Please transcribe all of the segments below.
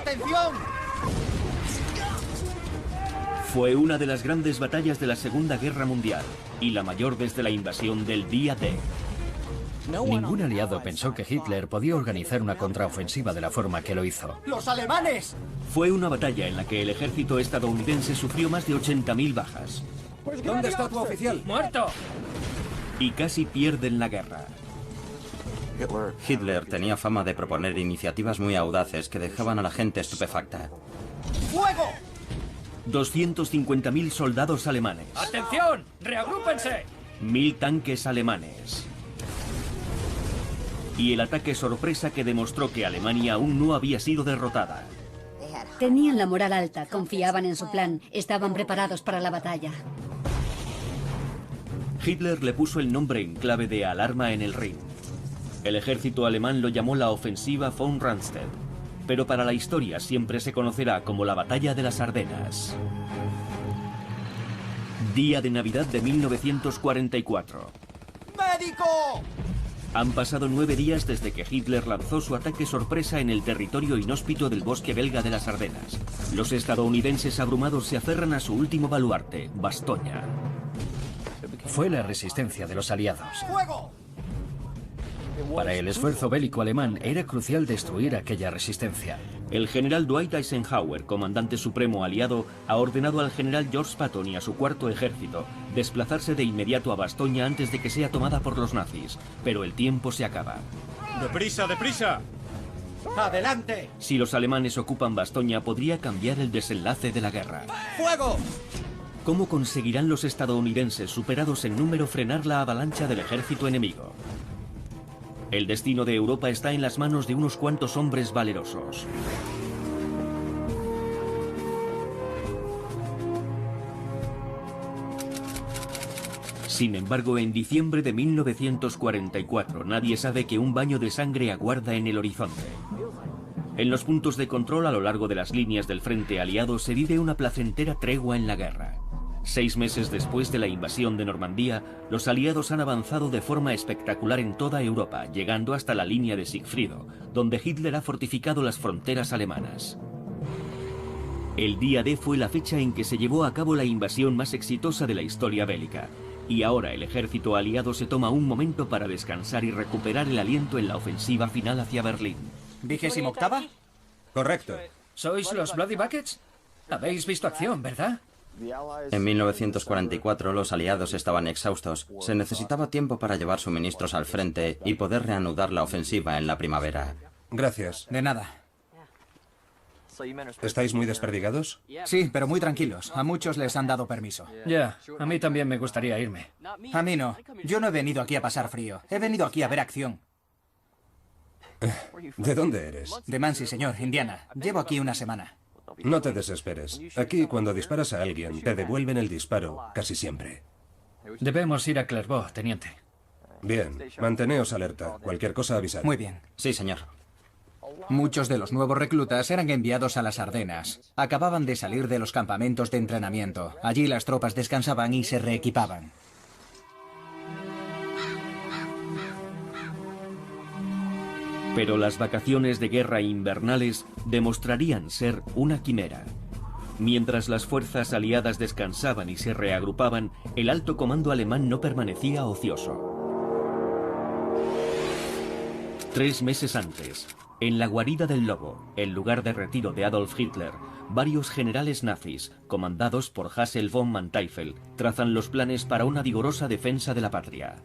¡Atención! Fue una de las grandes batallas de la Segunda Guerra Mundial y la mayor desde la invasión del día D. Ningún aliado pensó que Hitler podía organizar una contraofensiva de la forma que lo hizo. ¡Los alemanes! Fue una batalla en la que el ejército estadounidense sufrió más de 80.000 bajas. ¿Dónde está tu oficial? ¡Muerto! Y casi pierden la guerra. Hitler tenía fama de proponer iniciativas muy audaces que dejaban a la gente estupefacta. ¡Fuego! 250.000 soldados alemanes. ¡Atención! ¡Reagrúpense! 1.000 tanques alemanes. Y el ataque sorpresa que demostró que Alemania aún no había sido derrotada. Tenían la moral alta, confiaban en su plan, estaban preparados para la batalla. Hitler le puso el nombre en clave de alarma en el Rin. El ejército alemán lo llamó la ofensiva von Rundstedt, pero para la historia siempre se conocerá como la Batalla de las Ardenas. Día de Navidad de 1944. ¡Médico! Han pasado 9 días desde que Hitler lanzó su ataque sorpresa en el territorio inhóspito del bosque belga de las Ardenas. Los estadounidenses abrumados se aferran a su último baluarte, Bastoña. Fue la resistencia de los aliados. ¡Fuego! Para el esfuerzo bélico alemán era crucial destruir aquella resistencia. El general Dwight Eisenhower, comandante supremo aliado, ha ordenado al general George Patton y a su cuarto ejército desplazarse de inmediato a Bastoña antes de que sea tomada por los nazis. Pero el tiempo se acaba. ¡Deprisa, deprisa! ¡Adelante! Si los alemanes ocupan Bastoña, podría cambiar el desenlace de la guerra. ¡Fuego! ¿Cómo conseguirán los estadounidenses, superados en número, frenar la avalancha del ejército enemigo? El destino de Europa está en las manos de unos cuantos hombres valerosos. Sin embargo, en diciembre de 1944, nadie sabe que un baño de sangre aguarda en el horizonte. En los puntos de control a lo largo de las líneas del frente aliado se vive una placentera tregua en la guerra. 6 meses después de la invasión de Normandía, los aliados han avanzado de forma espectacular en toda Europa, llegando hasta la línea de Sigfrido, donde Hitler ha fortificado las fronteras alemanas. El día D fue la fecha en que se llevó a cabo la invasión más exitosa de la historia bélica, y ahora el ejército aliado se toma un momento para descansar y recuperar el aliento en la ofensiva final hacia Berlín. ¿28ª? Correcto. ¿Sois los Bloody Buckets? Habéis visto acción, ¿verdad? En 1944 los aliados estaban exhaustos. Se necesitaba tiempo para llevar suministros al frente y poder reanudar la ofensiva en la primavera. Gracias. De nada. ¿Estáis muy desperdigados? Sí, pero muy tranquilos. A muchos les han dado permiso. Ya, a mí también me gustaría irme. A mí no. Yo no he venido aquí a pasar frío. He venido aquí a ver acción. ¿De dónde eres? De Mansi, señor, Indiana. Llevo aquí una semana. No te desesperes. Aquí, cuando disparas a alguien, te devuelven el disparo, casi siempre. Debemos ir a Clairvaux, teniente. Bien, manteneos alerta. Cualquier cosa avisad. Muy bien. Sí, señor. Muchos de los nuevos reclutas eran enviados a las Ardenas. Acababan de salir de los campamentos de entrenamiento. Allí las tropas descansaban y se reequipaban. Pero las vacaciones de guerra invernales demostrarían ser una quimera. Mientras las fuerzas aliadas descansaban y se reagrupaban, el alto comando alemán no permanecía ocioso. 3 meses antes, en la guarida del Lobo, el lugar de retiro de Adolf Hitler, varios generales nazis, comandados por Hassel von Manteuffel, trazan los planes para una vigorosa defensa de la patria.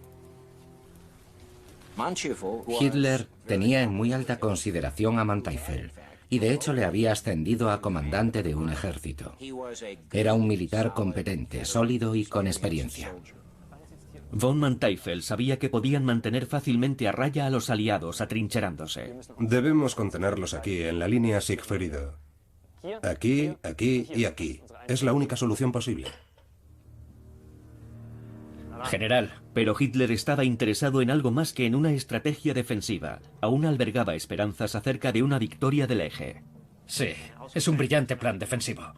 Hitler tenía en muy alta consideración a Manteuffel y de hecho le había ascendido a comandante de un ejército. Era un militar competente, sólido y con experiencia. Von Manteuffel sabía que podían mantener fácilmente a raya a los aliados atrincherándose. Debemos contenerlos aquí, en la línea Sigfrido. Aquí, aquí y aquí. Es la única solución posible. General. Pero Hitler estaba interesado en algo más que en una estrategia defensiva. Aún albergaba esperanzas acerca de una victoria del eje. Sí, es un brillante plan defensivo.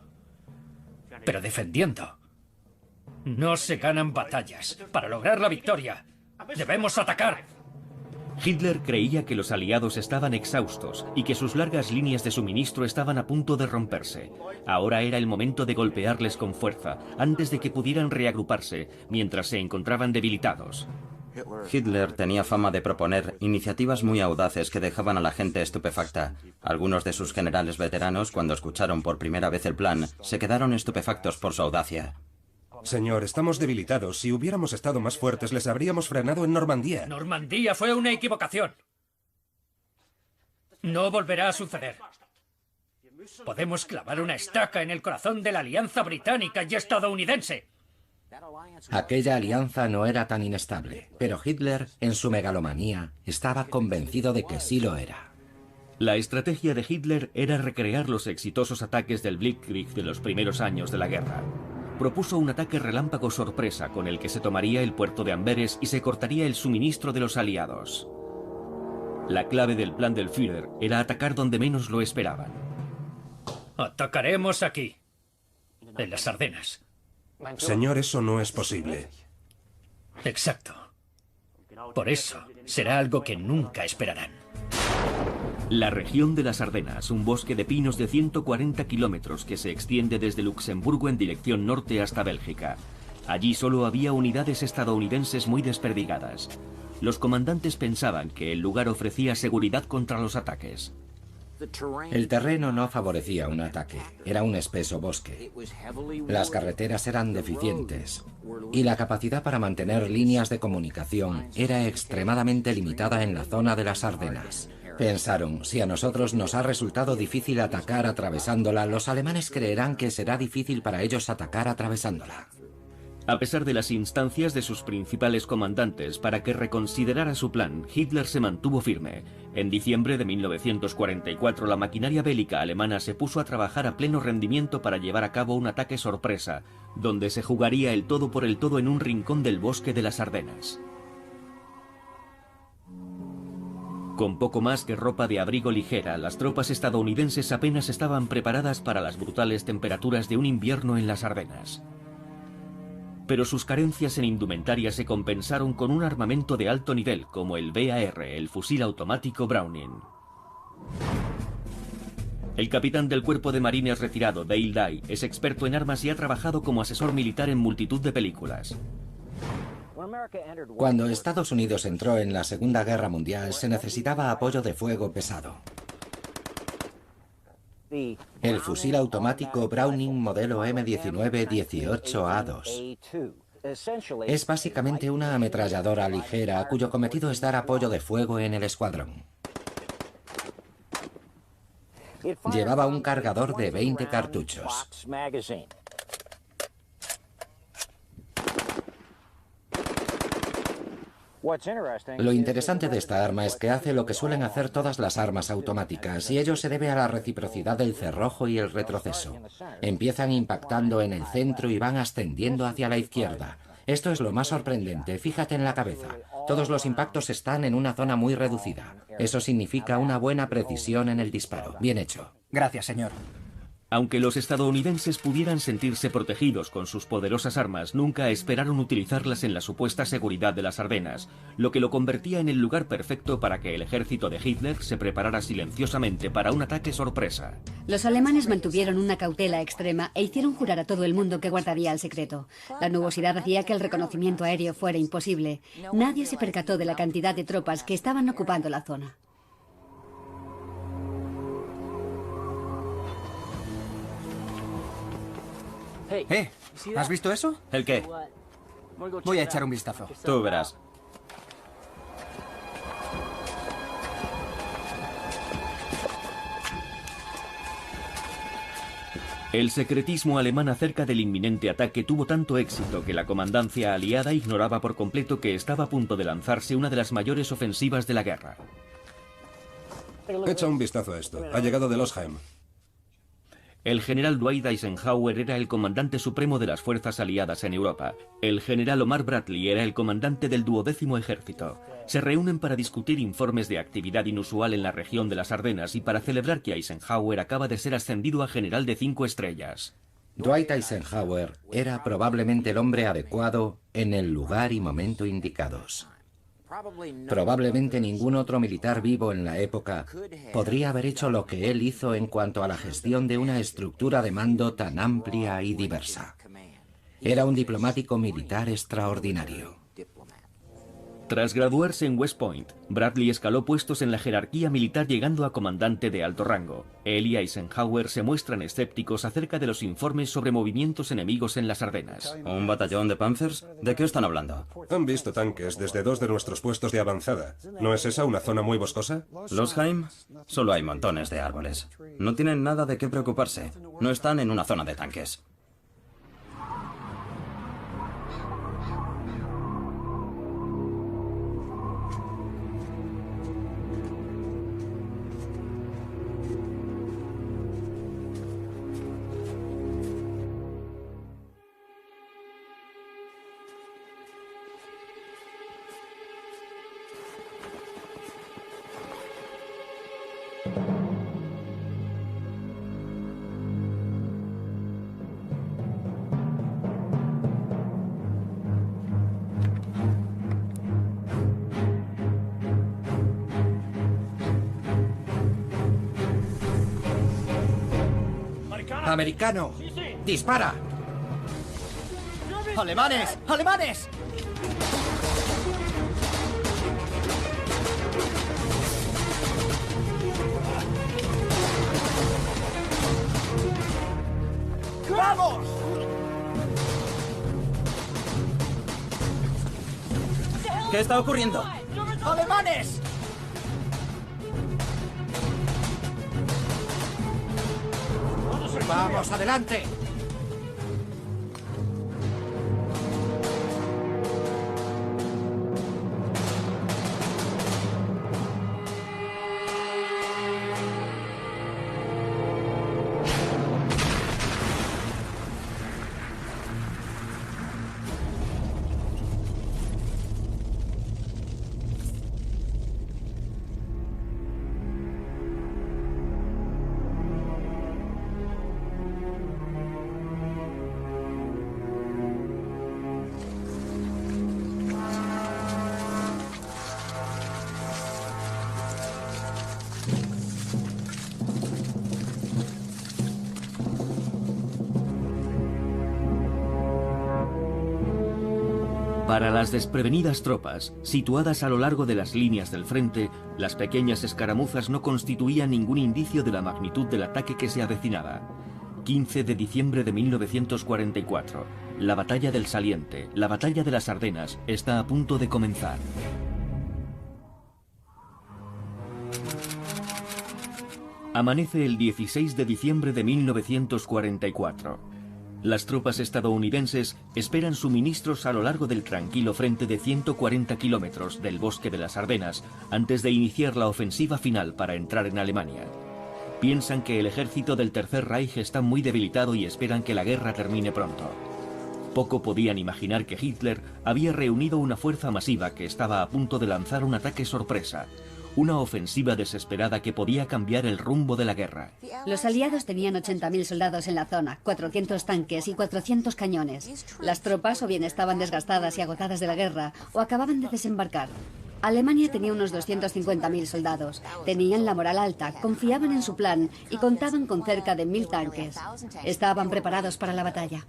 Pero defendiendo. No se ganan batallas. Para lograr la victoria, debemos atacar. Hitler creía que los aliados estaban exhaustos y que sus largas líneas de suministro estaban a punto de romperse. Ahora era el momento de golpearles con fuerza, antes de que pudieran reagruparse, mientras se encontraban debilitados. Hitler tenía fama de proponer iniciativas muy audaces que dejaban a la gente estupefacta. Algunos de sus generales veteranos, cuando escucharon por primera vez el plan, se quedaron estupefactos por su audacia. Señor, estamos debilitados. Si hubiéramos estado más fuertes, les habríamos frenado en Normandía. Normandía fue una equivocación. No volverá a suceder. Podemos clavar una estaca en el corazón de la alianza británica y estadounidense. Aquella alianza no era tan inestable, pero Hitler, en su megalomanía, estaba convencido de que sí lo era. La estrategia de Hitler era recrear los exitosos ataques del Blitzkrieg de los primeros años de la guerra. Propuso un ataque relámpago sorpresa con el que se tomaría el puerto de Amberes y se cortaría el suministro de los aliados. La clave del plan del Führer era atacar donde menos lo esperaban. Atacaremos aquí, en las Ardenas. Señor, eso no es posible. Exacto. Por eso será algo que nunca esperarán. La región de las Ardenas, un bosque de pinos de 140 kilómetros que se extiende desde Luxemburgo en dirección norte hasta Bélgica. Allí solo había unidades estadounidenses muy desperdigadas. Los comandantes pensaban que el lugar ofrecía seguridad contra los ataques. El terreno no favorecía un ataque, era un espeso bosque. Las carreteras eran deficientes y la capacidad para mantener líneas de comunicación era extremadamente limitada en la zona de las Ardenas. Pensaron, si a nosotros nos ha resultado difícil atacar atravesándola, los alemanes creerán que será difícil para ellos atacar atravesándola. A pesar de las instancias de sus principales comandantes para que reconsiderara su plan, Hitler se mantuvo firme. En diciembre de 1944, la maquinaria bélica alemana se puso a trabajar a pleno rendimiento para llevar a cabo un ataque sorpresa, donde se jugaría el todo por el todo en un rincón del bosque de las Ardenas. Con poco más que ropa de abrigo ligera, las tropas estadounidenses apenas estaban preparadas para las brutales temperaturas de un invierno en las Ardenas. Pero sus carencias en indumentaria se compensaron con un armamento de alto nivel como el BAR, el fusil automático Browning. El capitán del cuerpo de marines retirado, Dale Dye, es experto en armas y ha trabajado como asesor militar en multitud de películas. Cuando Estados Unidos entró en la Segunda Guerra Mundial, se necesitaba apoyo de fuego pesado. El fusil automático Browning modelo M19-18A2 es básicamente una ametralladora ligera cuyo cometido es dar apoyo de fuego en el escuadrón. Llevaba un cargador de 20 cartuchos. Lo interesante de esta arma es que hace lo que suelen hacer todas las armas automáticas, y ello se debe a la reciprocidad del cerrojo y el retroceso. Empiezan impactando en el centro y van ascendiendo hacia la izquierda. Esto es lo más sorprendente, fíjate en la cabeza. Todos los impactos están en una zona muy reducida. Eso significa una buena precisión en el disparo. Bien hecho. Gracias, señor. Aunque los estadounidenses pudieran sentirse protegidos con sus poderosas armas, nunca esperaron utilizarlas en la supuesta seguridad de las Ardenas, lo que lo convertía en el lugar perfecto para que el ejército de Hitler se preparara silenciosamente para un ataque sorpresa. Los alemanes mantuvieron una cautela extrema e hicieron jurar a todo el mundo que guardaría el secreto. La nubosidad hacía que el reconocimiento aéreo fuera imposible. Nadie se percató de la cantidad de tropas que estaban ocupando la zona. ¿Has visto eso? ¿El qué? Voy a echar un vistazo. Tú verás. El secretismo alemán acerca del inminente ataque tuvo tanto éxito que la comandancia aliada ignoraba por completo que estaba a punto de lanzarse una de las mayores ofensivas de la guerra. Echa un vistazo a esto. Ha llegado de Losheim. El general Dwight Eisenhower era el comandante supremo de las fuerzas aliadas en Europa. El general Omar Bradley era el comandante del 12º ejército. Se reúnen para discutir informes de actividad inusual en la región de las Ardenas y para celebrar que Eisenhower acaba de ser ascendido a general de 5 estrellas. Dwight Eisenhower era probablemente el hombre adecuado en el lugar y momento indicados. Probablemente ningún otro militar vivo en la época podría haber hecho lo que él hizo en cuanto a la gestión de una estructura de mando tan amplia y diversa. Era un diplomático militar extraordinario. Tras graduarse en West Point, Bradley escaló puestos en la jerarquía militar llegando a comandante de alto rango. Él y Eisenhower se muestran escépticos acerca de los informes sobre movimientos enemigos en las Ardenas. ¿Un batallón de Panzers? ¿De qué están hablando? Han visto tanques desde 2 de nuestros puestos de avanzada. ¿No es esa una zona muy boscosa? Losheim, solo hay montones de árboles. No tienen nada de qué preocuparse. No están en una zona de tanques. ¡Americano! ¡Dispara! ¡Alemanes! ¡Alemanes! ¡Vamos! ¿Qué está ocurriendo? ¡Alemanes! ¡Vamos, adelante! Para las desprevenidas tropas, situadas a lo largo de las líneas del frente, las pequeñas escaramuzas no constituían ningún indicio de la magnitud del ataque que se avecinaba. 15 de diciembre de 1944. La batalla del Saliente, la batalla de las Ardenas, está a punto de comenzar. Amanece el 16 de diciembre de 1944. Las tropas estadounidenses esperan suministros a lo largo del tranquilo frente de 140 kilómetros del bosque de las Ardenas antes de iniciar la ofensiva final para entrar en Alemania. Piensan que el ejército del Tercer Reich está muy debilitado y esperan que la guerra termine pronto. Poco podían imaginar que Hitler había reunido una fuerza masiva que estaba a punto de lanzar un ataque sorpresa. Una ofensiva desesperada que podía cambiar el rumbo de la guerra. Los aliados tenían 80.000 soldados en la zona, 400 tanques y 400 cañones. Las tropas o bien estaban desgastadas y agotadas de la guerra, o acababan de desembarcar. Alemania tenía unos 250.000 soldados. Tenían la moral alta, confiaban en su plan y contaban con cerca de 1.000 tanques. Estaban preparados para la batalla.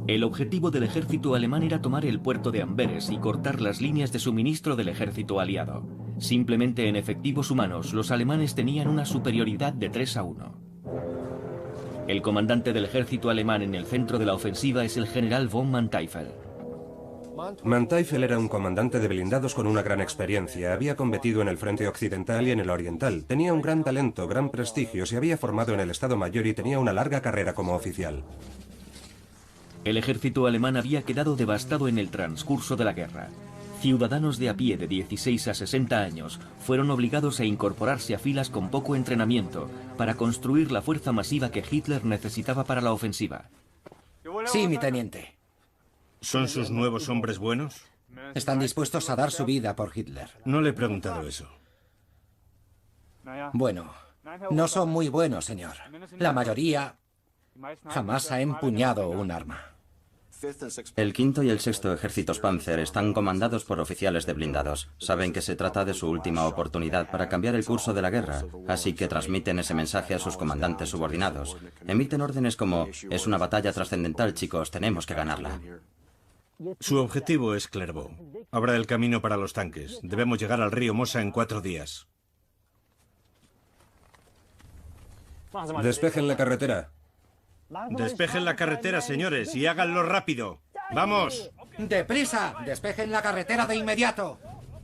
El objetivo del ejército alemán era tomar el puerto de Amberes y cortar las líneas de suministro del ejército aliado. Simplemente en efectivos humanos, los alemanes tenían una superioridad de 3-1. El comandante del ejército alemán en el centro de la ofensiva es el general von Manteuffel. Manteuffel era un comandante de blindados con una gran experiencia. Había combatido en el frente occidental y en el oriental. Tenía un gran talento, gran prestigio, se había formado en el Estado Mayor y tenía una larga carrera como oficial. El ejército alemán había quedado devastado en el transcurso de la guerra. Ciudadanos de a pie de 16 a 60 años fueron obligados a incorporarse a filas con poco entrenamiento para construir la fuerza masiva que Hitler necesitaba para la ofensiva. Sí, mi teniente. ¿Son sus nuevos hombres buenos? Están dispuestos a dar su vida por Hitler. No le he preguntado eso. Bueno, no son muy buenos, señor. La mayoría jamás ha empuñado un arma. El quinto y el sexto ejércitos Panzer están comandados por oficiales de blindados. Saben que se trata de su última oportunidad para cambiar el curso de la guerra, así que transmiten ese mensaje a sus comandantes subordinados. Emiten órdenes como: es una batalla trascendental, chicos, tenemos que ganarla. Su objetivo es Clairvaux. Abra el camino para los tanques. Debemos llegar al río Mosa en 4 días. Despejen la carretera. Despejen la carretera, señores, y háganlo rápido. ¡Vamos! ¡Deprisa! ¡Despejen la carretera de inmediato!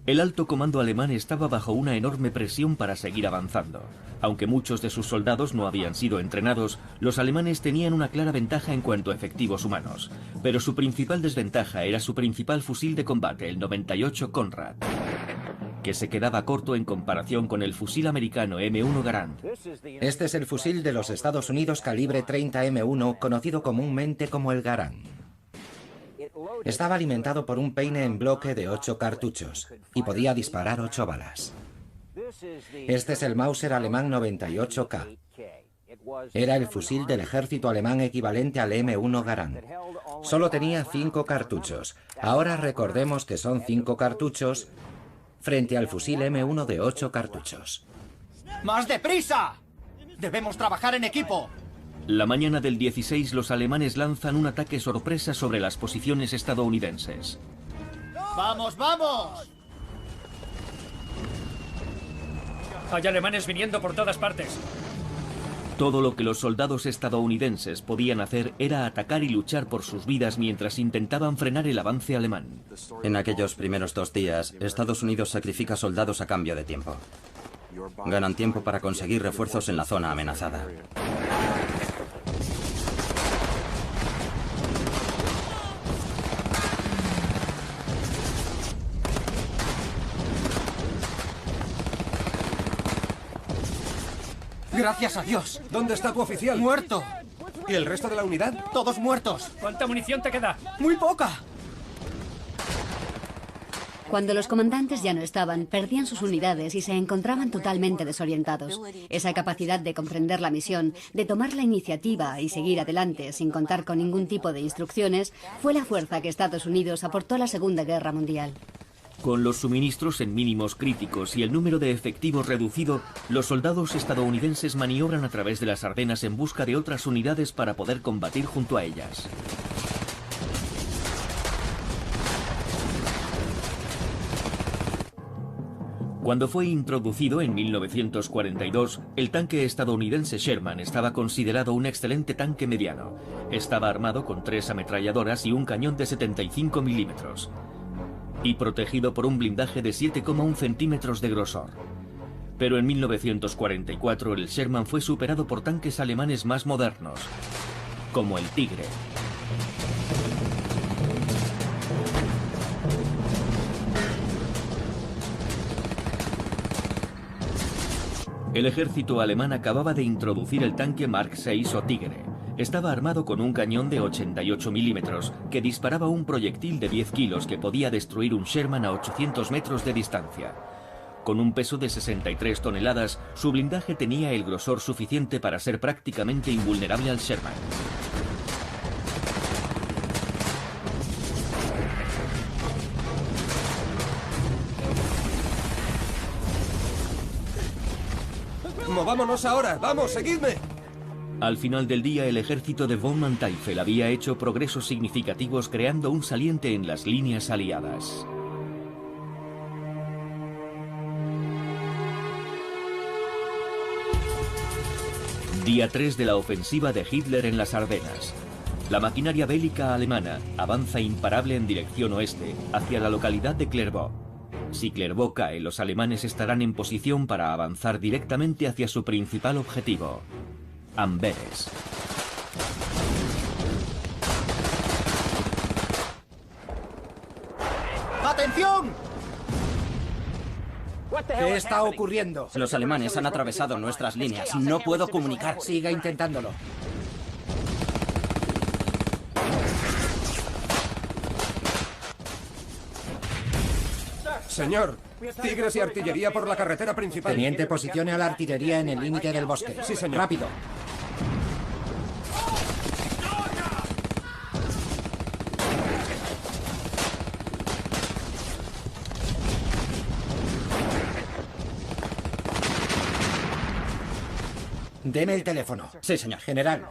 El alto comando alemán estaba bajo una enorme presión para seguir avanzando. Aunque muchos de sus soldados no habían sido entrenados, los alemanes tenían una clara ventaja en cuanto a efectivos humanos. Pero su principal desventaja era su principal fusil de combate, el 98 Conrad, que se quedaba corto en comparación con el fusil americano M1 Garand. Este es el fusil de los Estados Unidos calibre 30 M1, conocido comúnmente como el Garand. Estaba alimentado por un peine en bloque de 8 cartuchos y podía disparar 8 balas. Este es el Mauser alemán 98K. Era el fusil del ejército alemán equivalente al M1 Garand. Solo tenía 5 cartuchos. Ahora recordemos que son 5 cartuchos frente al fusil M1 de 8 cartuchos. ¡Más deprisa! ¡Debemos trabajar en equipo! La mañana del 16 los alemanes lanzan un ataque sorpresa sobre las posiciones estadounidenses. ¡Vamos, vamos! Hay alemanes viniendo por todas partes. Todo lo que los soldados estadounidenses podían hacer era atacar y luchar por sus vidas mientras intentaban frenar el avance alemán. En aquellos primeros 2 días, Estados Unidos sacrifica soldados a cambio de tiempo. Ganan tiempo para conseguir refuerzos en la zona amenazada. ¡Gracias a Dios! ¿Dónde está tu oficial? ¡Muerto! ¿Y el resto de la unidad? ¡Todos muertos! ¿Cuánta munición te queda? ¡Muy poca! Cuando los comandantes ya no estaban, perdían sus unidades y se encontraban totalmente desorientados. Esa capacidad de comprender la misión, de tomar la iniciativa y seguir adelante sin contar con ningún tipo de instrucciones, fue la fuerza que Estados Unidos aportó a la Segunda Guerra Mundial. Con los suministros en mínimos críticos y el número de efectivos reducido, los soldados estadounidenses maniobran a través de las Ardenas en busca de otras unidades para poder combatir junto a ellas. Cuando fue introducido en 1942, el tanque estadounidense Sherman estaba considerado un excelente tanque mediano. Estaba armado con 3 ametralladoras y un cañón de 75 milímetros. Y protegido por un blindaje de 7,1 centímetros de grosor. Pero en 1944 el Sherman fue superado por tanques alemanes más modernos, como el Tigre. El ejército alemán acababa de introducir el tanque Mark VI o Tigre. Estaba armado con un cañón de 88 milímetros que disparaba un proyectil de 10 kilos que podía destruir un Sherman a 800 metros de distancia. Con un peso de 63 toneladas, su blindaje tenía el grosor suficiente para ser prácticamente invulnerable al Sherman. ¡Movámonos ahora! ¡Vamos, seguidme! Al final del día, el ejército de von Manteuffel había hecho progresos significativos creando un saliente en las líneas aliadas. Día 3 de la ofensiva de Hitler en las Ardenas. La maquinaria bélica alemana avanza imparable en dirección oeste, hacia la localidad de Clairvaux. Si Clairvaux cae, los alemanes estarán en posición para avanzar directamente hacia su principal objetivo, Amberes. ¡Atención! ¿Qué está ocurriendo? Los alemanes han atravesado nuestras líneas. No puedo comunicar. Siga intentándolo. Señor, tigres y artillería por la carretera principal. Teniente, posicione a la artillería en el límite del bosque. Sí, señor. Rápido. Deme el teléfono. Sí, señor. General.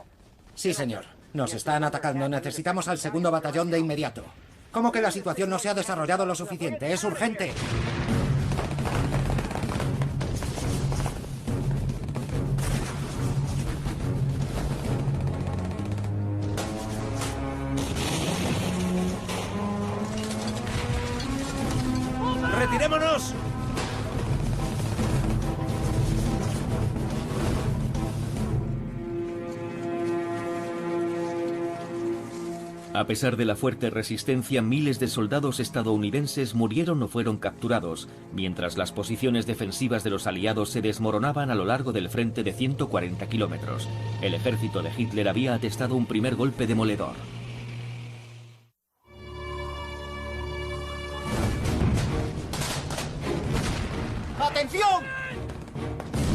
Sí, señor. Nos están atacando. Necesitamos al 2º batallón de inmediato. ¿Cómo que la situación no se ha desarrollado lo suficiente? ¡Es urgente! ¡Retirémonos! A pesar de la fuerte resistencia, miles de soldados estadounidenses murieron o fueron capturados, mientras las posiciones defensivas de los aliados se desmoronaban a lo largo del frente de 140 kilómetros. El ejército de Hitler había atestado un primer golpe demoledor. ¡Atención!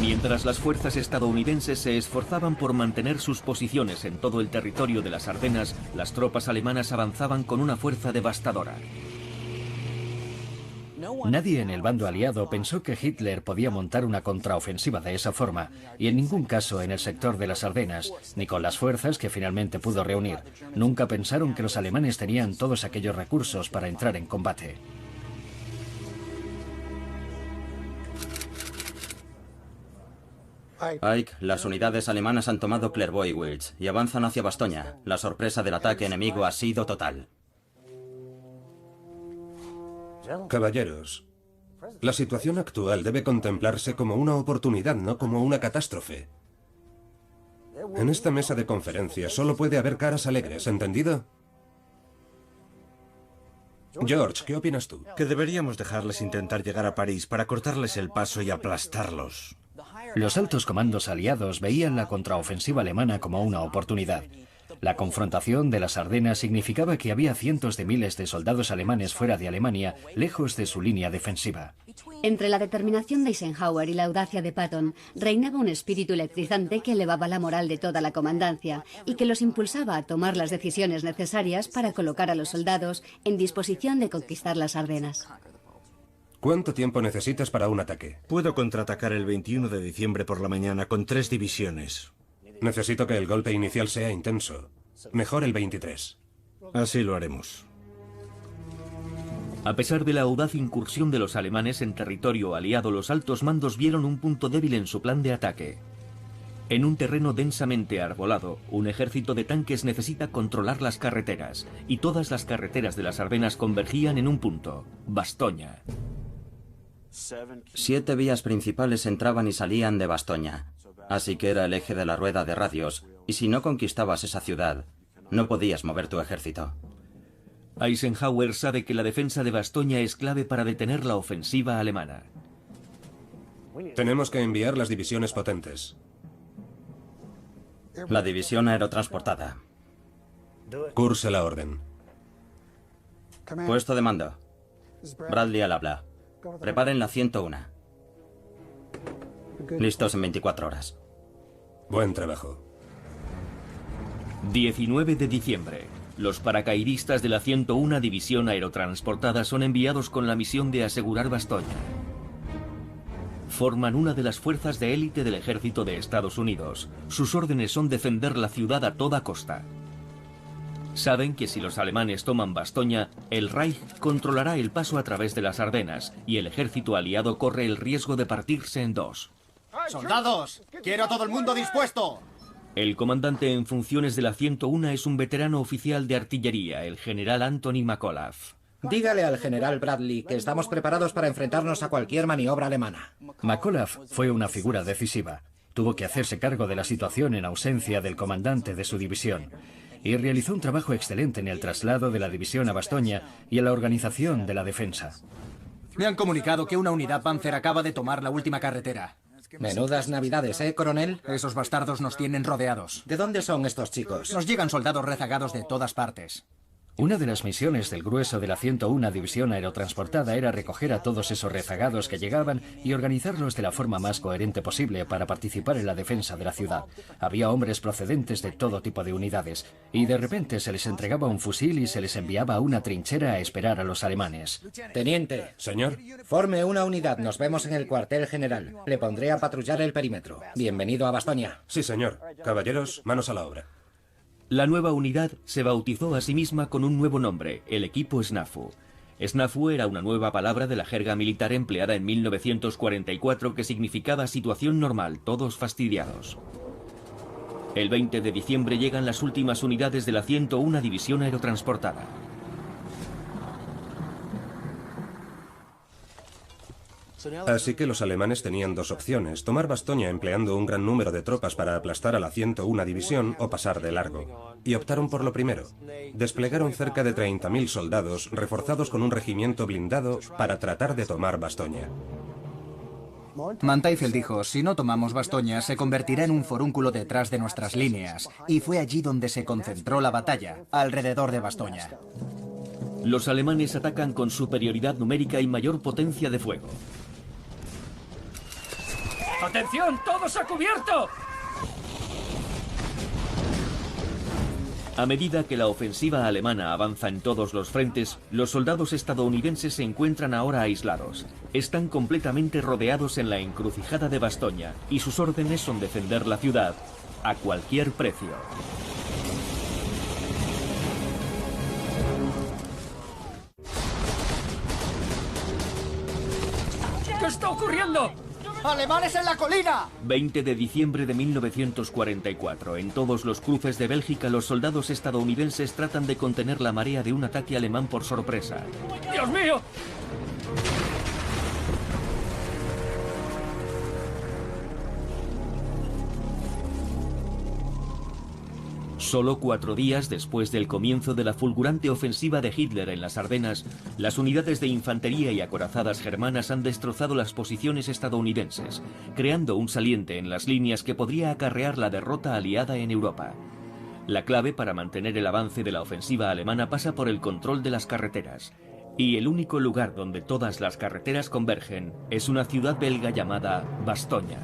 Mientras las fuerzas estadounidenses se esforzaban por mantener sus posiciones en todo el territorio de las Ardenas, las tropas alemanas avanzaban con una fuerza devastadora. Nadie en el bando aliado pensó que Hitler podía montar una contraofensiva de esa forma, y en ningún caso en el sector de las Ardenas, ni con las fuerzas que finalmente pudo reunir. Nunca pensaron que los alemanes tenían todos aquellos recursos para entrar en combate. Ike, las unidades alemanas han tomado Clairvaux y Wiltz y avanzan hacia Bastoña. La sorpresa del ataque enemigo ha sido total. Caballeros, la situación actual debe contemplarse como una oportunidad, no como una catástrofe. En esta mesa de conferencias solo puede haber caras alegres, ¿entendido? George, ¿qué opinas tú? Que deberíamos dejarles intentar llegar a París para cortarles el paso y aplastarlos. Los altos comandos aliados veían la contraofensiva alemana como una oportunidad. La confrontación de las Ardenas significaba que había cientos de miles de soldados alemanes fuera de Alemania, lejos de su línea defensiva. Entre la determinación de Eisenhower y la audacia de Patton, reinaba un espíritu electrizante que elevaba la moral de toda la comandancia y que los impulsaba a tomar las decisiones necesarias para colocar a los soldados en disposición de conquistar las Ardenas. ¿Cuánto tiempo necesitas para un ataque? Puedo contraatacar el 21 de diciembre por la mañana con 3 divisiones. Necesito que el golpe inicial sea intenso. Mejor el 23. Así lo haremos. A pesar de la audaz incursión de los alemanes en territorio aliado, los altos mandos vieron un punto débil en su plan de ataque. En un terreno densamente arbolado, un ejército de tanques necesita controlar las carreteras, y todas las carreteras de las Ardenas convergían en un punto: Bastoña. 7 vías principales entraban y salían de Bastoña, así que era el eje de la rueda de radios, y si no conquistabas esa ciudad, no podías mover tu ejército. Eisenhower sabe que la defensa de Bastoña es clave para detener la ofensiva alemana. Tenemos que enviar las divisiones potentes. La división aerotransportada. Curse la orden. Puesto de mando. Bradley al habla. Preparen la 101. Listos en 24 horas. Buen trabajo. 19 de diciembre. Los paracaidistas de la 101 División Aerotransportada son enviados con la misión de asegurar Bastoña. Forman una de las fuerzas de élite del ejército de Estados Unidos. Sus órdenes son defender la ciudad a toda costa. Saben que si los alemanes toman Bastoña, el Reich controlará el paso a través de las Ardenas y el ejército aliado corre el riesgo de partirse en dos. ¡Soldados! ¡Quiero a todo el mundo dispuesto! El comandante en funciones de la 101 es un veterano oficial de artillería, el general Anthony McAuliffe. Dígale al general Bradley que estamos preparados para enfrentarnos a cualquier maniobra alemana. McAuliffe fue una figura decisiva. Tuvo que hacerse cargo de la situación en ausencia del comandante de su división y realizó un trabajo excelente en el traslado de la división a Bastoña y en la organización de la defensa. Me han comunicado que una unidad Panzer acaba de tomar la última carretera. Menudas navidades, coronel? Esos bastardos nos tienen rodeados. ¿De dónde son estos chicos? Nos llegan soldados rezagados de todas partes. Una de las misiones del grueso de la 101 División Aerotransportada era recoger a todos esos rezagados que llegaban y organizarlos de la forma más coherente posible para participar en la defensa de la ciudad. Había hombres procedentes de todo tipo de unidades, y de repente se les entregaba un fusil y se les enviaba a una trinchera a esperar a los alemanes. Teniente. Señor. Forme una unidad, nos vemos en el cuartel general. Le pondré a patrullar el perímetro. Bienvenido a Bastoña. Sí, señor. Caballeros, manos a la obra. La nueva unidad se bautizó a sí misma con un nuevo nombre, el equipo SNAFU. SNAFU era una nueva palabra de la jerga militar empleada en 1944 que significaba situación normal, todos fastidiados. El 20 de diciembre llegan las últimas unidades de la 101 División Aerotransportada. Así que los alemanes tenían dos opciones: tomar Bastoña empleando un gran número de tropas para aplastar a la 101 División o pasar de largo. Y optaron por lo primero. Desplegaron cerca de 30.000 soldados reforzados con un regimiento blindado para tratar de tomar Bastoña. Manteuffel dijo: si no tomamos Bastoña, se convertirá en un forúnculo detrás de nuestras líneas. Y fue allí donde se concentró la batalla, alrededor de Bastoña. Los alemanes atacan con superioridad numérica y mayor potencia de fuego. ¡Atención! ¡Todos a cubierto! A medida que la ofensiva alemana avanza en todos los frentes, los soldados estadounidenses se encuentran ahora aislados. Están completamente rodeados en la encrucijada de Bastoña y sus órdenes son defender la ciudad a cualquier precio. ¿Qué está ocurriendo? ¡Alemanes en la colina! 20 de diciembre de 1944. En todos los cruces de Bélgica, los soldados estadounidenses tratan de contener la marea de un ataque alemán por sorpresa. ¡Dios mío! Solo 4 días después del comienzo de la fulgurante ofensiva de Hitler en las Ardenas, las unidades de infantería y acorazadas germanas han destrozado las posiciones estadounidenses, creando un saliente en las líneas que podría acarrear la derrota aliada en Europa. La clave para mantener el avance de la ofensiva alemana pasa por el control de las carreteras, y el único lugar donde todas las carreteras convergen es una ciudad belga llamada Bastoña.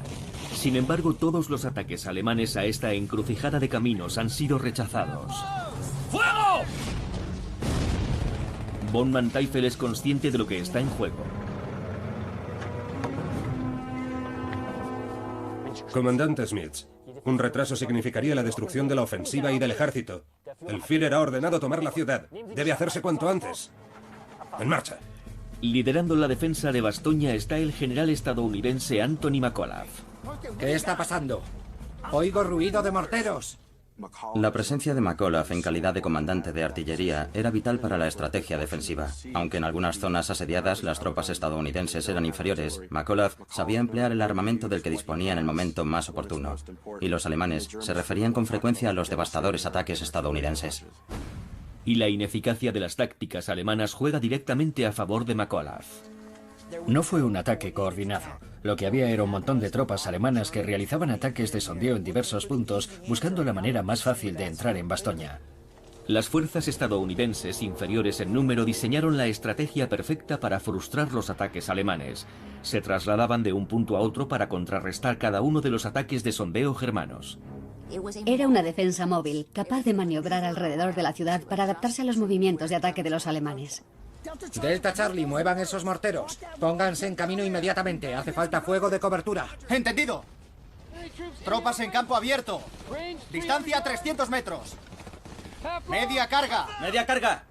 Sin embargo, todos los ataques alemanes a esta encrucijada de caminos han sido rechazados. ¡Fuego! Von Manteuffel es consciente de lo que está en juego. Comandante Smith, un retraso significaría la destrucción de la ofensiva y del ejército. El Führer ha ordenado tomar la ciudad. Debe hacerse cuanto antes. ¡En marcha! Liderando la defensa de Bastoña está el general estadounidense Anthony McAuliffe. ¿Qué está pasando? Oigo ruido de morteros. La presencia de McAuliffe en calidad de comandante de artillería era vital para la estrategia defensiva. Aunque en algunas zonas asediadas las tropas estadounidenses eran inferiores, McAuliffe sabía emplear el armamento del que disponía en el momento más oportuno. Y los alemanes se referían con frecuencia a los devastadores ataques estadounidenses. Y la ineficacia de las tácticas alemanas juega directamente a favor de McAuliffe. No fue un ataque coordinado. Lo que había era un montón de tropas alemanas que realizaban ataques de sondeo en diversos puntos, buscando la manera más fácil de entrar en Bastoña. Las fuerzas estadounidenses, inferiores en número, diseñaron la estrategia perfecta para frustrar los ataques alemanes. Se trasladaban de un punto a otro para contrarrestar cada uno de los ataques de sondeo germanos. Era una defensa móvil, capaz de maniobrar alrededor de la ciudad para adaptarse a los movimientos de ataque de los alemanes. Delta Charlie, muevan esos morteros. Pónganse en camino inmediatamente. Hace falta fuego de cobertura. ¡Entendido! Tropas en campo abierto. Distancia 300 metros. Media carga. ¡Media carga!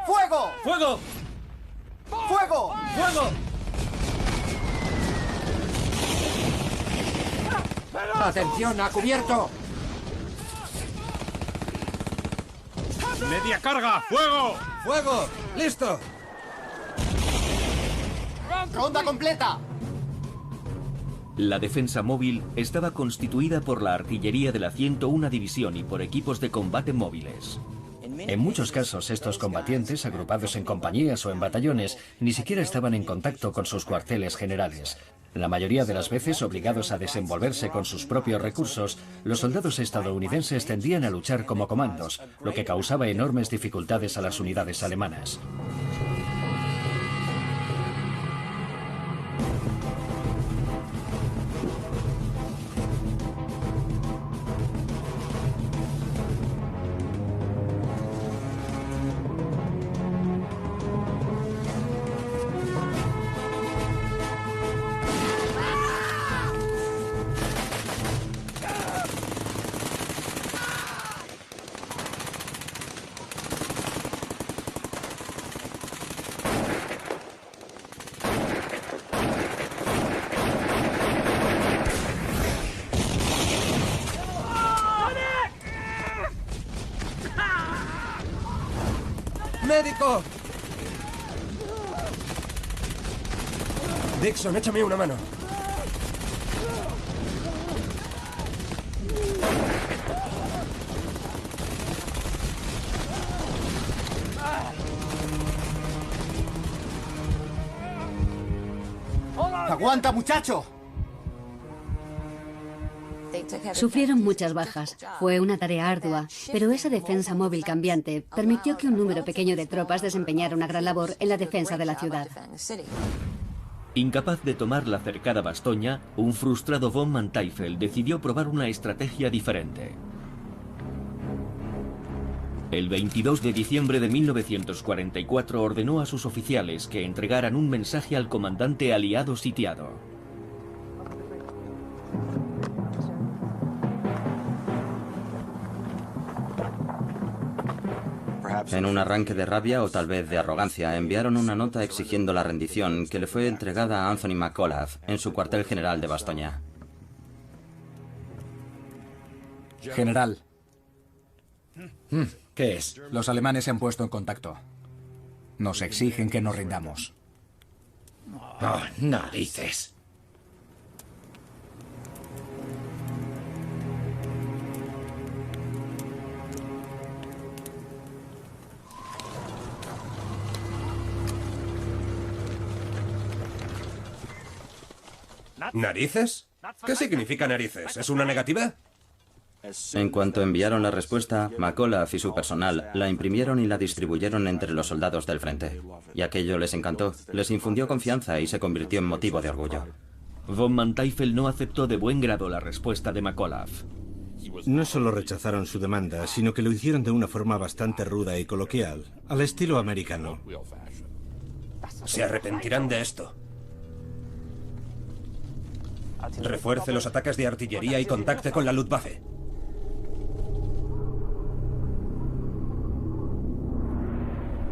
¡Fuego! ¡Fuego! ¡Fuego! ¡Fuego! ¡Atención, a cubierto! ¡Media carga! ¡Fuego! ¡Fuego! ¡Listo! ¡Ronda completa! La defensa móvil estaba constituida por la artillería de la 101 División y por equipos de combate móviles. En muchos casos, estos combatientes, agrupados en compañías o en batallones, ni siquiera estaban en contacto con sus cuarteles generales. La mayoría de las veces, obligados a desenvolverse con sus propios recursos, los soldados estadounidenses tendían a luchar como comandos, lo que causaba enormes dificultades a las unidades alemanas. ¡Médico! Dixon, échame una mano. ¡Aguanta, muchacho! Sufrieron muchas bajas. Fue una tarea ardua, pero esa defensa móvil cambiante permitió que un número pequeño de tropas desempeñara una gran labor en la defensa de la ciudad. Incapaz de tomar la cercada Bastoña, un frustrado von Manteuffel decidió probar una estrategia diferente. El 22 de diciembre de 1944 ordenó a sus oficiales que entregaran un mensaje al comandante aliado sitiado. En un arranque de rabia o tal vez de arrogancia, enviaron una nota exigiendo la rendición que le fue entregada a Anthony McAuliffe en su cuartel general de Bastoña. General. ¿Qué es? Los alemanes se han puesto en contacto. Nos exigen que nos rindamos. Oh, narices. ¿Narices? ¿Qué significa narices? ¿Es una negativa? En cuanto enviaron la respuesta, McAuliffe y su personal la imprimieron y la distribuyeron entre los soldados del frente. Y aquello les encantó, les infundió confianza y se convirtió en motivo de orgullo. Von Manteuffel no aceptó de buen grado la respuesta de McAuliffe. No solo rechazaron su demanda, sino que lo hicieron de una forma bastante ruda y coloquial, al estilo americano. Se arrepentirán de esto. Refuerce los ataques de artillería y contacte con la Luftwaffe.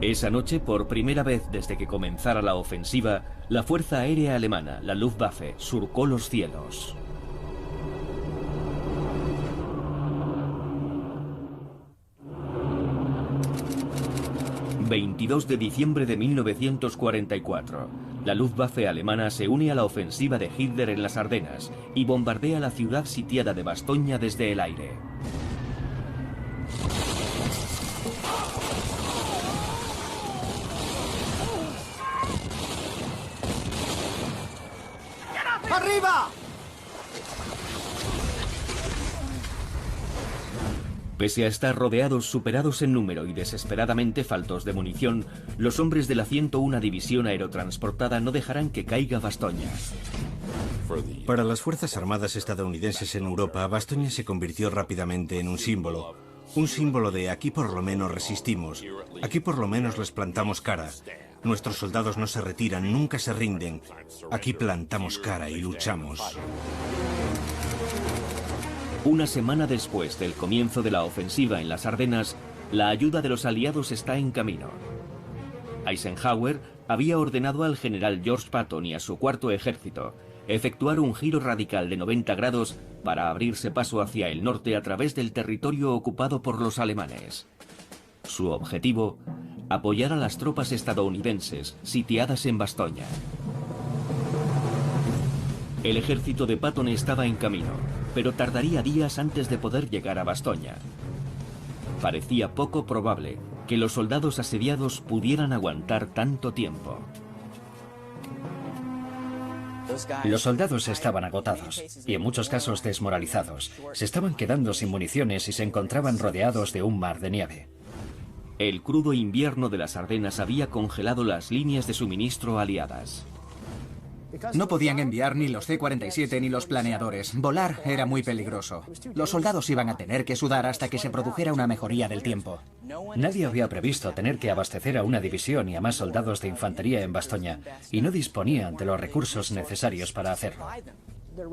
Esa noche, por primera vez desde que comenzara la ofensiva, la Fuerza Aérea Alemana, la Luftwaffe, surcó los cielos. ...22 de diciembre de 1944... la Luftwaffe alemana se une a la ofensiva de Hitler en las Ardenas... y bombardea la ciudad sitiada de Bastoña desde el aire. ¡Arriba! Pese a estar rodeados, superados en número y desesperadamente faltos de munición, los hombres de la 101 División Aerotransportada no dejarán que caiga Bastoña. Para las Fuerzas Armadas estadounidenses en Europa, Bastoña se convirtió rápidamente en un símbolo. Un símbolo de aquí por lo menos resistimos, aquí por lo menos les plantamos cara. Nuestros soldados no se retiran, nunca se rinden. Aquí plantamos cara y luchamos. Una semana después del comienzo de la ofensiva en las Ardenas, la ayuda de los aliados está en camino. Eisenhower había ordenado al general George Patton y a su cuarto ejército efectuar un giro radical de 90 grados para abrirse paso hacia el norte a través del territorio ocupado por los alemanes. Su objetivo, apoyar a las tropas estadounidenses sitiadas en Bastoña. El ejército de Patton estaba en camino, pero tardaría días antes de poder llegar a Bastoña. Parecía poco probable que los soldados asediados pudieran aguantar tanto tiempo. Los soldados estaban agotados y en muchos casos desmoralizados. Se estaban quedando sin municiones y se encontraban rodeados de un mar de nieve. El crudo invierno de las Ardenas había congelado las líneas de suministro aliadas. No podían enviar ni los C-47 ni los planeadores. Volar era muy peligroso. Los soldados iban a tener que sudar hasta que se produjera una mejoría del tiempo. Nadie había previsto tener que abastecer a una división y a más soldados de infantería en Bastoña, y no disponían de los recursos necesarios para hacerlo.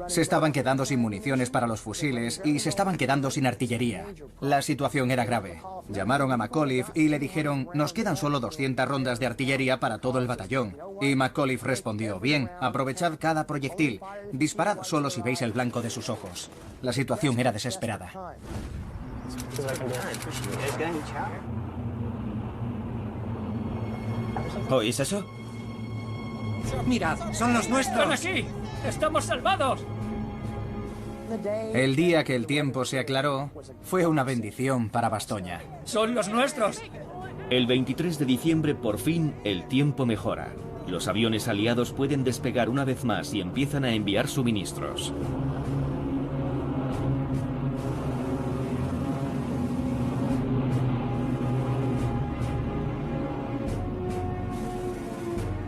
Se estaban quedando sin municiones para los fusiles y se estaban quedando sin artillería. La situación era grave. Llamaron a McAuliffe y le dijeron: nos quedan solo 200 rondas de artillería para todo el batallón. Y McAuliffe respondió: bien, aprovechad cada proyectil. Disparad solo si veis el blanco de sus ojos. La situación era desesperada. ¿Oís eso? Mirad, son los nuestros. ¡Están aquí! ¡Estamos salvados! El día que el tiempo se aclaró fue una bendición para Bastoña. ¡Son los nuestros! El 23 de diciembre, por fin, el tiempo mejora. Los aviones aliados pueden despegar una vez más y empiezan a enviar suministros.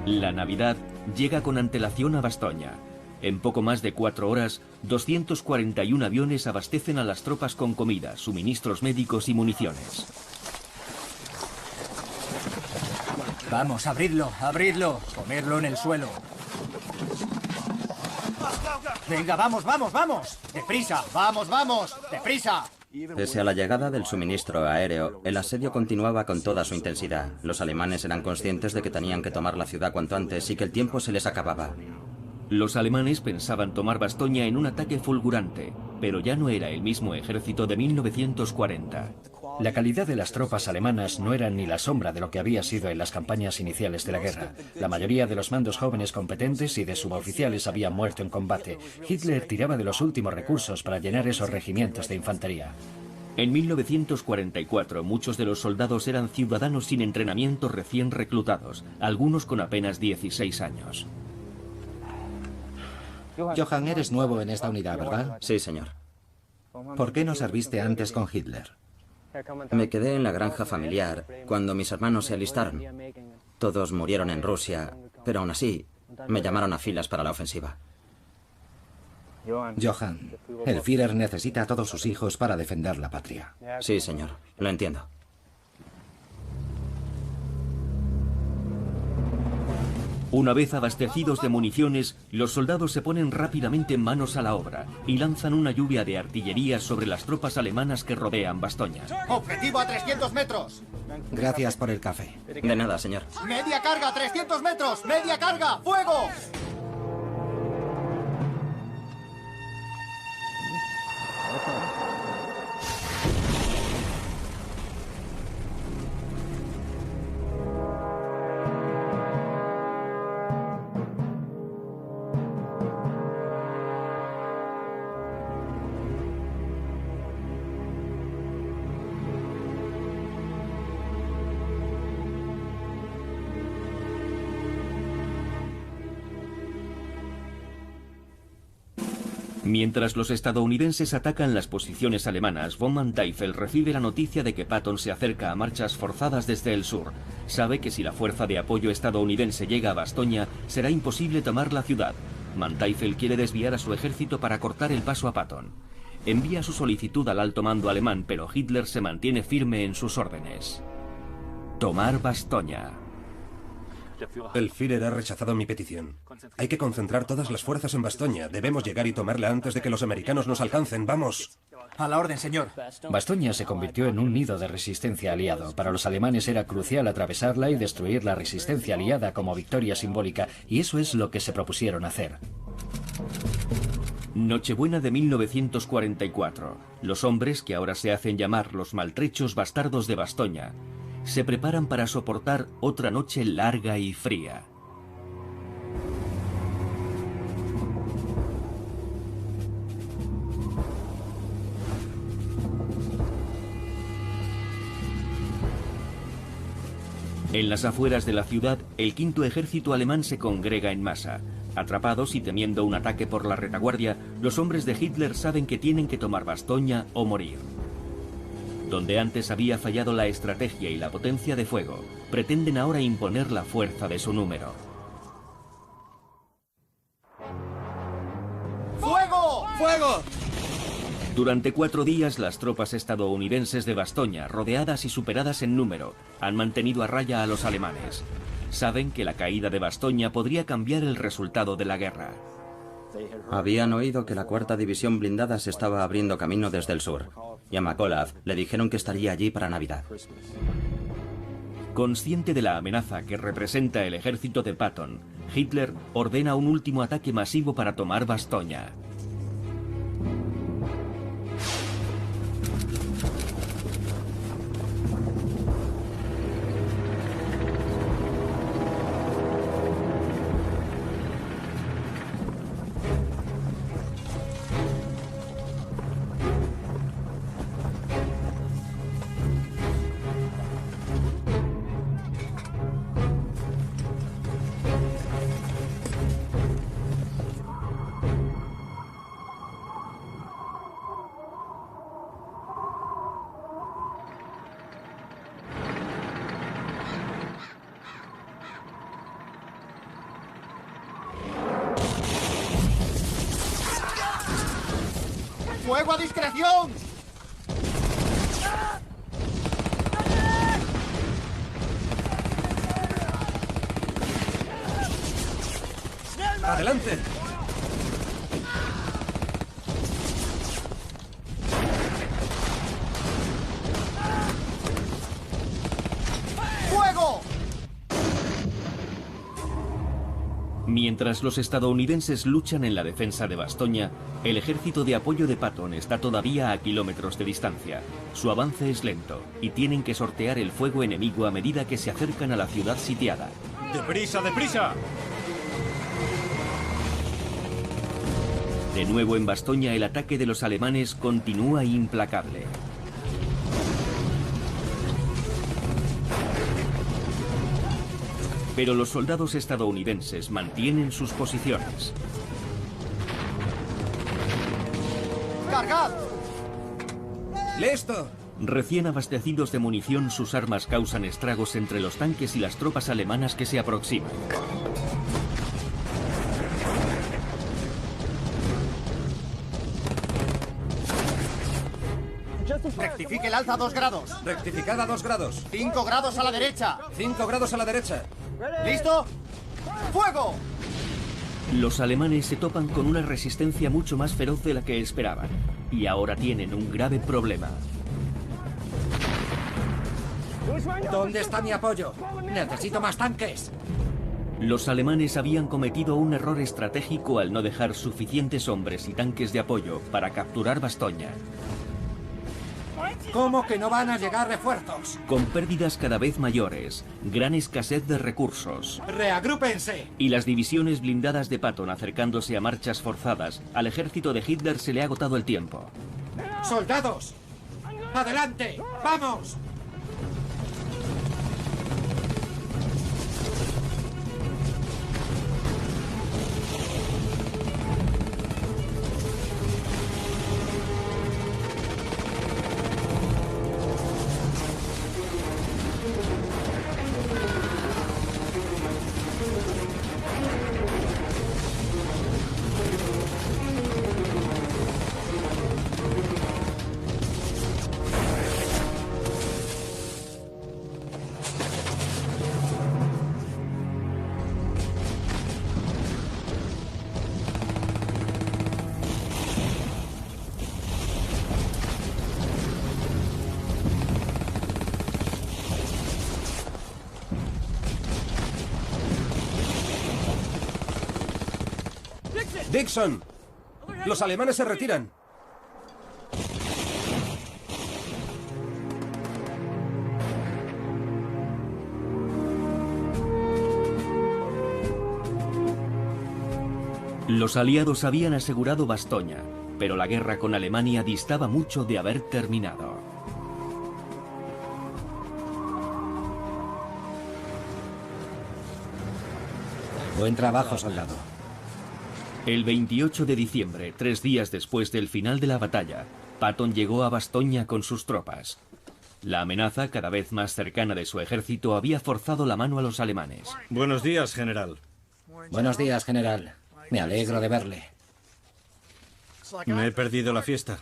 La Navidad llega con antelación a Bastoña. En poco más de 4 horas, 241 aviones abastecen a las tropas con comida, suministros médicos y municiones. Vamos, abridlo, abridlo. Ponerlo en el suelo. Venga, vamos, vamos, vamos. ¡Deprisa! ¡Vamos, vamos! ¡Deprisa! Pese a la llegada del suministro aéreo, el asedio continuaba con toda su intensidad. Los alemanes eran conscientes de que tenían que tomar la ciudad cuanto antes y que el tiempo se les acababa. Los alemanes pensaban tomar Bastoña en un ataque fulgurante, pero ya no era el mismo ejército de 1940. La calidad de las tropas alemanas no era ni la sombra de lo que había sido en las campañas iniciales de la guerra. La mayoría de los mandos jóvenes competentes y de suboficiales habían muerto en combate. Hitler tiraba de los últimos recursos para llenar esos regimientos de infantería. En 1944, muchos de los soldados eran ciudadanos sin entrenamiento recién reclutados, algunos con apenas 16 años. Johann, eres nuevo en esta unidad, ¿verdad? Sí, señor. ¿Por qué no serviste antes con Hitler? Me quedé en la granja familiar cuando mis hermanos se alistaron. Todos murieron en Rusia, pero aún así me llamaron a filas para la ofensiva. Johann, el Führer necesita a todos sus hijos para defender la patria. Sí, señor. Lo entiendo. Una vez abastecidos de municiones, los soldados se ponen rápidamente manos a la obra y lanzan una lluvia de artillería sobre las tropas alemanas que rodean Bastoña. ¡Objetivo a 300 metros! Gracias por el café. De nada, señor. ¡Media carga, 300 metros! ¡Media carga! ¡Fuego! Mientras los estadounidenses atacan las posiciones alemanas, von Manteuffel recibe la noticia de que Patton se acerca a marchas forzadas desde el sur. Sabe que si la fuerza de apoyo estadounidense llega a Bastoña, será imposible tomar la ciudad. Manteuffel quiere desviar a su ejército para cortar el paso a Patton. Envía su solicitud al alto mando alemán, pero Hitler se mantiene firme en sus órdenes. Tomar Bastoña. El Führer ha rechazado mi petición. Hay que concentrar todas las fuerzas en Bastoña. Debemos llegar y tomarla antes de que los americanos nos alcancen. ¡Vamos! A la orden, señor. Bastoña se convirtió en un nido de resistencia aliado. Para los alemanes era crucial atravesarla y destruir la resistencia aliada como victoria simbólica, y eso es lo que se propusieron hacer. Nochebuena de 1944. Los hombres, que ahora se hacen llamar los maltrechos bastardos de Bastoña, se preparan para soportar otra noche larga y fría. En las afueras de la ciudad, el quinto ejército alemán se congrega en masa. Atrapados y temiendo un ataque por la retaguardia, los hombres de Hitler saben que tienen que tomar Bastoña o morir. Donde antes había fallado la estrategia y la potencia de fuego, pretenden ahora imponer la fuerza de su número. ¡Fuego! ¡Fuego! Durante 4 días, las tropas estadounidenses de Bastoña, rodeadas y superadas en número, han mantenido a raya a los alemanes. Saben que la caída de Bastoña podría cambiar el resultado de la guerra. Habían oído que la 4ª División Blindada se estaba abriendo camino desde el sur, y a McAuliffe le dijeron que estaría allí para Navidad. Consciente de la amenaza que representa el ejército de Patton, Hitler ordena un último ataque masivo para tomar Bastoña. ¡Fuego a discreción! ¡Adelante! ¡Fuego! Mientras los estadounidenses luchan en la defensa de Bastoña, el ejército de apoyo de Patton está todavía a kilómetros de distancia. Su avance es lento y tienen que sortear el fuego enemigo a medida que se acercan a la ciudad sitiada. ¡Deprisa, deprisa! De nuevo en Bastoña, el ataque de los alemanes continúa implacable. Pero los soldados estadounidenses mantienen sus posiciones. ¡Cargad! ¡Listo! Recién abastecidos de munición, sus armas causan estragos entre los tanques y las tropas alemanas que se aproximan. Rectifique el alza 2 grados. Rectificada 2 grados. 5 grados a la derecha. 5 grados a la derecha. ¿Listo? ¡Fuego! Los alemanes se topan con una resistencia mucho más feroz de la que esperaban. Y ahora tienen un grave problema. ¿Dónde está mi apoyo? Necesito más tanques. Los alemanes habían cometido un error estratégico al no dejar suficientes hombres y tanques de apoyo para capturar Bastoña. ¿Cómo que no van a llegar refuerzos? Con pérdidas cada vez mayores, gran escasez de recursos ¡Reagrúpense! y las divisiones blindadas de Patton acercándose a marchas forzadas, al ejército de Hitler se le ha agotado el tiempo. ¡Soldados! ¡Adelante! ¡Vamos! ¡Dixon! ¡Los alemanes se retiran! Los aliados habían asegurado Bastoña, pero la guerra con Alemania distaba mucho de haber terminado. Buen trabajo, soldado. El 28 de diciembre, 3 días después del final de la batalla, Patton llegó a Bastoña con sus tropas. La amenaza, cada vez más cercana de su ejército, había forzado la mano a los alemanes. Buenos días, general. Buenos días, general. Me alegro de verle. Me he perdido la fiesta.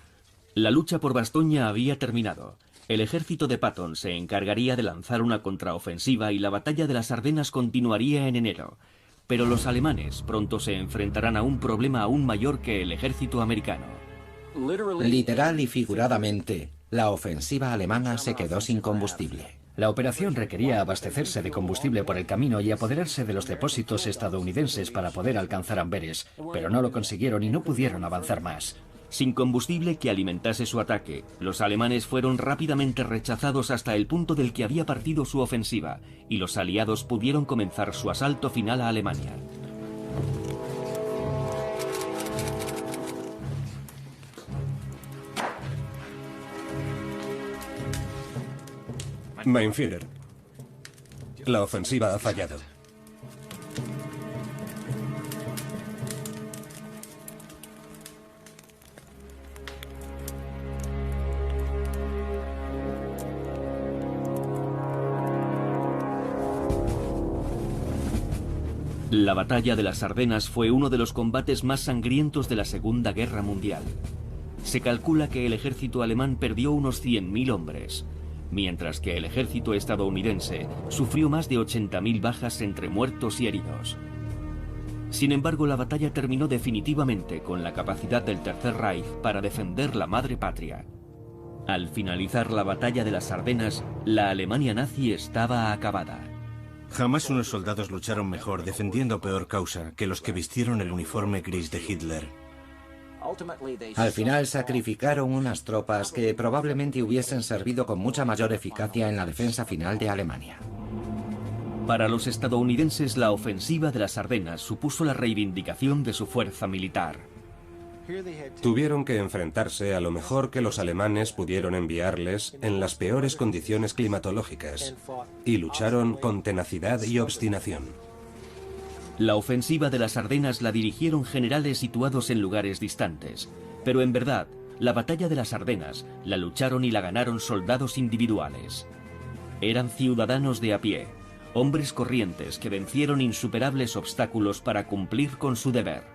La lucha por Bastoña había terminado. El ejército de Patton se encargaría de lanzar una contraofensiva y la batalla de las Ardenas continuaría en enero. Pero los alemanes pronto se enfrentarán a un problema aún mayor que el ejército americano. Literal y figuradamente, la ofensiva alemana se quedó sin combustible. La operación requería abastecerse de combustible por el camino y apoderarse de los depósitos estadounidenses para poder alcanzar Amberes, pero no lo consiguieron y no pudieron avanzar más. Sin combustible que alimentase su ataque, los alemanes fueron rápidamente rechazados hasta el punto del que había partido su ofensiva, y los aliados pudieron comenzar su asalto final a Alemania. Mein Führer, la ofensiva ha fallado. La batalla de las Ardenas fue uno de los combates más sangrientos de la Segunda Guerra Mundial. Se calcula que el ejército alemán perdió unos 100.000 hombres, mientras que el ejército estadounidense sufrió más de 80.000 bajas entre muertos y heridos. Sin embargo, la batalla terminó definitivamente con la capacidad del Tercer Reich para defender la madre patria. Al finalizar la batalla de las Ardenas, la Alemania nazi estaba acabada. Jamás unos soldados lucharon mejor defendiendo peor causa que los que vistieron el uniforme gris de Hitler. Al final sacrificaron unas tropas que probablemente hubiesen servido con mucha mayor eficacia en la defensa final de Alemania. Para los estadounidenses, la ofensiva de las Ardenas supuso la reivindicación de su fuerza militar. Tuvieron que enfrentarse a lo mejor que los alemanes pudieron enviarles en las peores condiciones climatológicas, y lucharon con tenacidad y obstinación. La ofensiva de las Ardenas la dirigieron generales situados en lugares distantes, pero en verdad, la batalla de las Ardenas la lucharon y la ganaron soldados individuales. Eran ciudadanos de a pie, hombres corrientes que vencieron insuperables obstáculos para cumplir con su deber.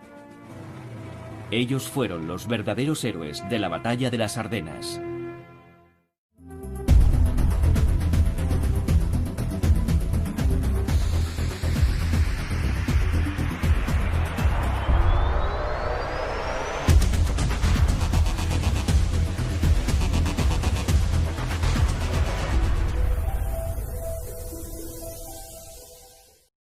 Ellos fueron los verdaderos héroes de la batalla de las Ardenas.